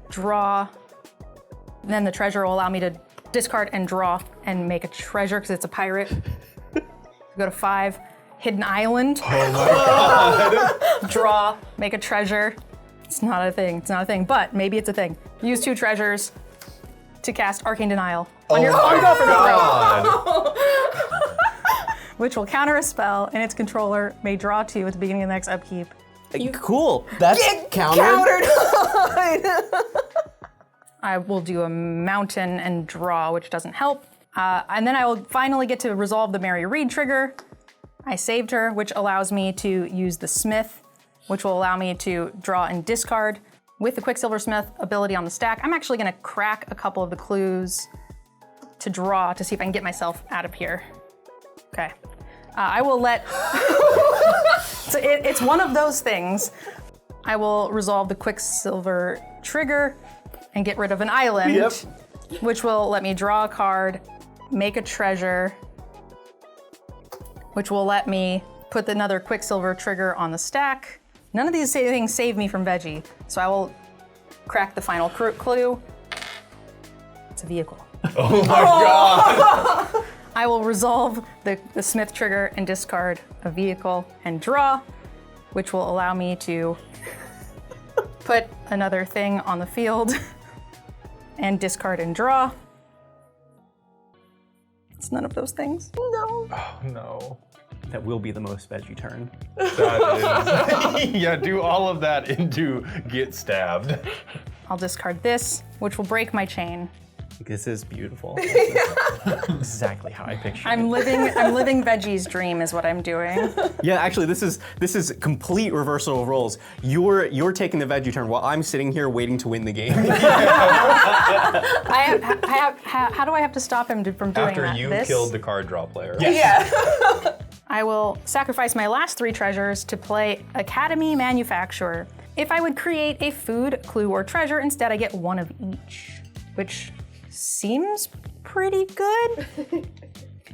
draw, and then the treasure will allow me to discard and draw and make a treasure because it's a pirate. Go to 5, hidden island. Oh my god. Draw, make a treasure. It's not a thing, but maybe it's a thing. Use 2 treasures. to cast Arcane Denial Oh on your my go for the God. which will counter a spell, and its controller may draw 2 at the beginning of the next upkeep. Cool. That's countered. I will do a mountain and draw, which doesn't help. And then I will finally get to resolve the Mary Reed trigger. I saved her, which allows me to use the Smith, which will allow me to draw and discard. With the Quicksilver Smith ability on the stack, I'm actually gonna crack a couple of the clues to draw to see if I can get myself out of here. Okay. I will let, so it's one of those things. I will resolve the Quicksilver trigger and get rid of an island, which will let me draw a card, make a treasure, which will let me put another Quicksilver trigger on the stack. None of these things save me from Veggie, so I will crack the final clue. It's a vehicle. Oh my God. I will resolve the Smith trigger and discard a vehicle and draw, which will allow me to put another thing on the field and discard and draw. It's none of those things. No. Oh no. That will be the most Veggie turn. That is. Yeah, do all of that into get stabbed. I'll discard this, which will break my chain. This is beautiful. This is exactly how I pictured it. I'm living Veggie's dream is what I'm doing. Yeah, actually, this is complete reversal of roles. You're taking the Veggie turn while I'm sitting here waiting to win the game. How do I have to stop him from doing After that? you This? killed the card draw player. Yeah. I will sacrifice my last 3 treasures to play Academy Manufacturer. If I would create a food, clue, or treasure, instead I get 1 of each, which seems pretty good.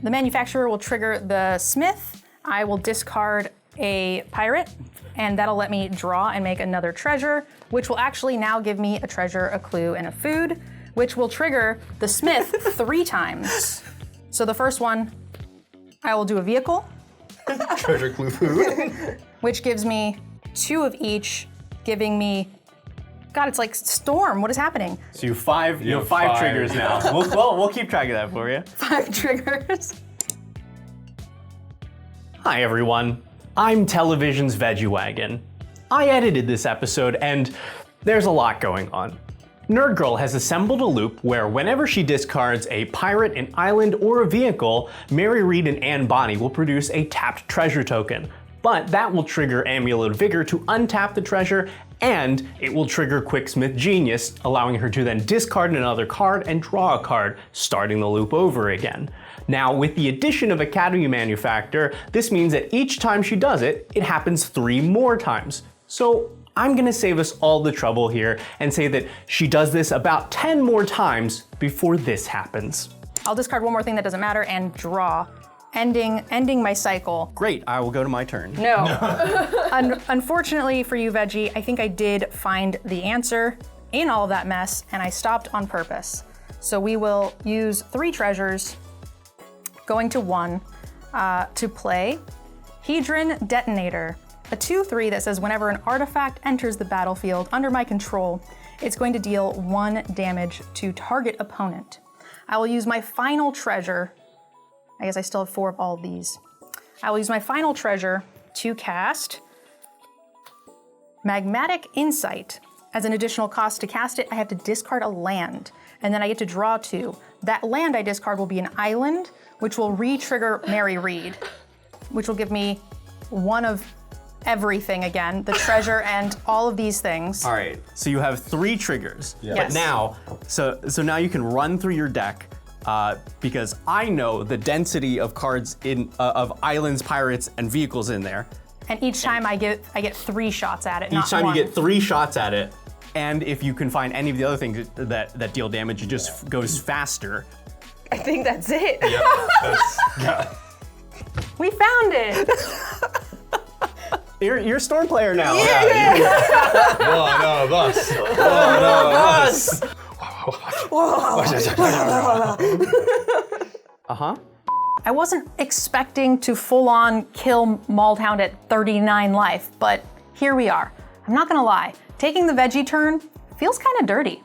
The manufacturer will trigger the Smith. I will discard a pirate, and that'll let me draw and make another treasure, which will actually now give me a treasure, a clue, and a food, which will trigger the Smith 3 times. So the first one, I will do a vehicle, Treasure, clue, food. which gives me 2 of each, giving me, God, it's like Storm, what is happening? So you have 5 5. triggers now. We'll keep track of that for you. 5 triggers. Hi everyone, I'm Television's VeggieWagon. I edited this episode and there's a lot going on. NerdGirl has assembled a loop where whenever she discards a pirate, an island, or a vehicle, Mary Reed and Anne Bonny will produce a tapped treasure token. But that will trigger Amulet of Vigor to untap the treasure, and it will trigger Quicksmith Genius, allowing her to then discard another card and draw a card, starting the loop over again. Now, with the addition of Academy Manufactor, this means that each time she does it, it happens 3 more times. So I'm gonna save us all the trouble here and say that she does this about 10 more times before this happens. I'll discard 1 more thing that doesn't matter and draw, ending my cycle. Great, I will go to my turn. No. Unfortunately for you, Veggie, I think I did find the answer in all of that mess, and I stopped on purpose. So we will use 3 treasures, going to 1, to play Hedron Detonator, a 2/3 that says whenever an artifact enters the battlefield under my control, it's going to deal 1 damage to target opponent. I will use my final treasure. I guess I still have 4 of all of these. I will use my final treasure to cast Magmatic Insight. As an additional cost to cast it, I have to discard a land, and then I get to draw 2. That land I discard will be an island, which will re-trigger Mary Reed, which will give me 1 of everything again, the treasure and all of these things. All right, so you have 3 triggers. Yeah. But Yes. now, so now you can run through your deck because I know the density of cards of islands, pirates, and vehicles in there. And each time I get 3 shots at it, Each not time 1. you get 3 shots at it, and if you can find any of the other things that deal damage, it just goes faster. I think that's it. Yep, yeah. We found it! You're a Storm player now. One of us. One of us. Uh-huh. I wasn't expecting to full-on kill Maldhound at 39 life, but here we are. I'm not gonna lie, taking the Veggie turn feels kind of dirty.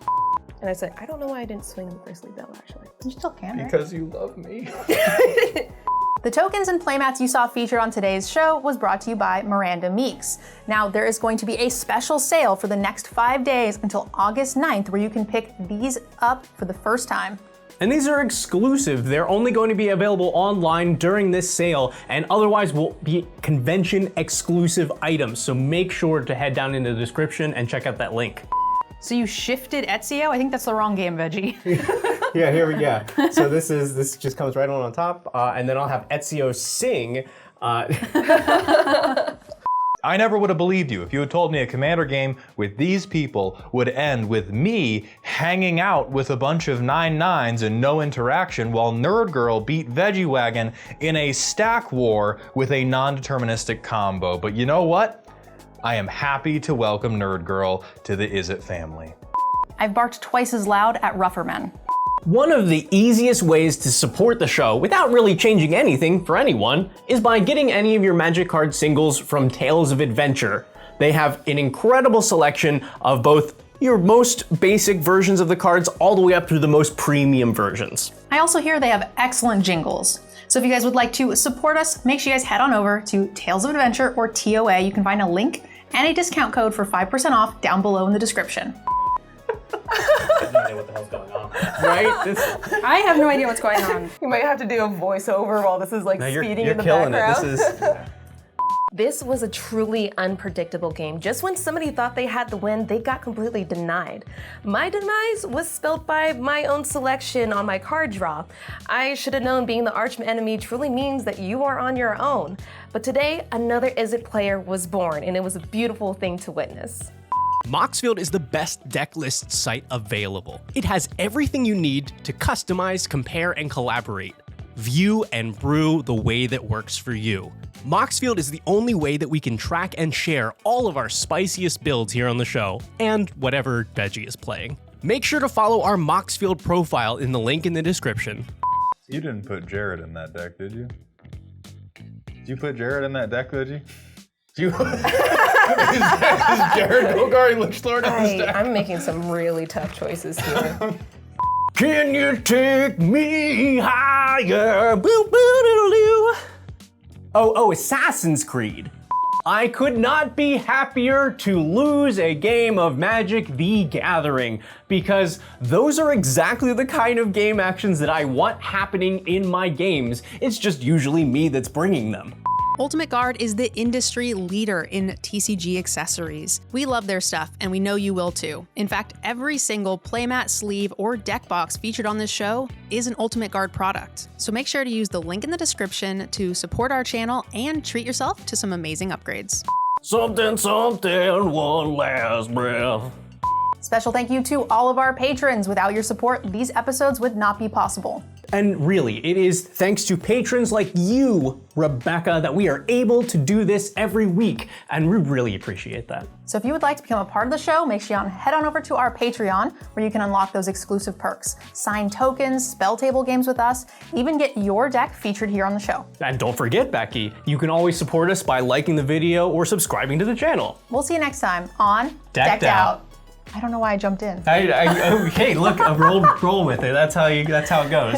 And I said, I don't know why I didn't swing the first lead bell, actually. You still can, right? Because you love me. The tokens and playmats you saw featured on today's show was brought to you by Miranda Meeks. Now, there is going to be a special sale for the next 5 days until August 9th where you can pick these up for the first time. And these are exclusive. They're only going to be available online during this sale and otherwise will be convention exclusive items. So make sure to head down in the description and check out that link. So you shifted Ezio? I think that's the wrong game, Veggie. Yeah, here we go. So this just comes right on top, and then I'll have Ezio sing. I never would have believed you if you had told me a Commander game with these people would end with me hanging out with a bunch of 9/9s and no interaction while NerdGirl beat VeggieWagon in a stack war with a non-deterministic combo. But you know what? I am happy to welcome NerdGirl to the Is It family. I've barked twice as loud at rougher men. One of the easiest ways to support the show without really changing anything for anyone is by getting any of your Magic card singles from Tales of Adventure. They have an incredible selection of both your most basic versions of the cards all the way up to the most premium versions. I also hear they have excellent jingles. So if you guys would like to support us, make sure you guys head on over to Tales of Adventure or TOA. You can find a link and a discount code for 5% off down below in the description. I have no idea what the hell's going on. Right? I have no idea what's going on. You might have to do a voiceover while this is like speeding in the killing background. it. This was a truly unpredictable game. Just when somebody thought they had the win, they got completely denied. My demise was spelled by my own selection on my card draw. I should have known being the arch enemy truly means that you are on your own. But today, another Is It player was born, and it was a beautiful thing to witness. Moxfield is the best deck list site available. It has everything you need to customize, compare, and collaborate. View and brew the way that works for you. Moxfield is the only way that we can track and share all of our spiciest builds here on the show, and whatever Veggie is playing. Make sure to follow our Moxfield profile in the link in the description. You didn't put Jared in that deck, did you? Did you put Jared in that deck, Veggie? Is Jared Golgari Lich Lord in this deck? I'm making some really tough choices here. Can you take me higher? Boo, boo, doo. Oh, Assassin's Creed. I could not be happier to lose a game of Magic: The Gathering, because those are exactly the kind of game actions that I want happening in my games. It's just usually me that's bringing them. Ultimate Guard is the industry leader in TCG accessories. We love their stuff, and we know you will too. In fact, every single playmat, sleeve, or deck box featured on this show is an Ultimate Guard product. So make sure to use the link in the description to support our channel and treat yourself to some amazing upgrades. Something, one last breath. Special thank you to all of our patrons. Without your support, these episodes would not be possible. And really, it is thanks to patrons like you, Rebecca, that we are able to do this every week, and we really appreciate that. So if you would like to become a part of the show, make sure you head on over to our Patreon, where you can unlock those exclusive perks, sign tokens, spell table games with us, even get your deck featured here on the show. And don't forget, Becky, you can always support us by liking the video or subscribing to the channel. We'll see you next time on Decked Out. I don't know why I jumped in. Okay, look, roll with it. That's how it goes.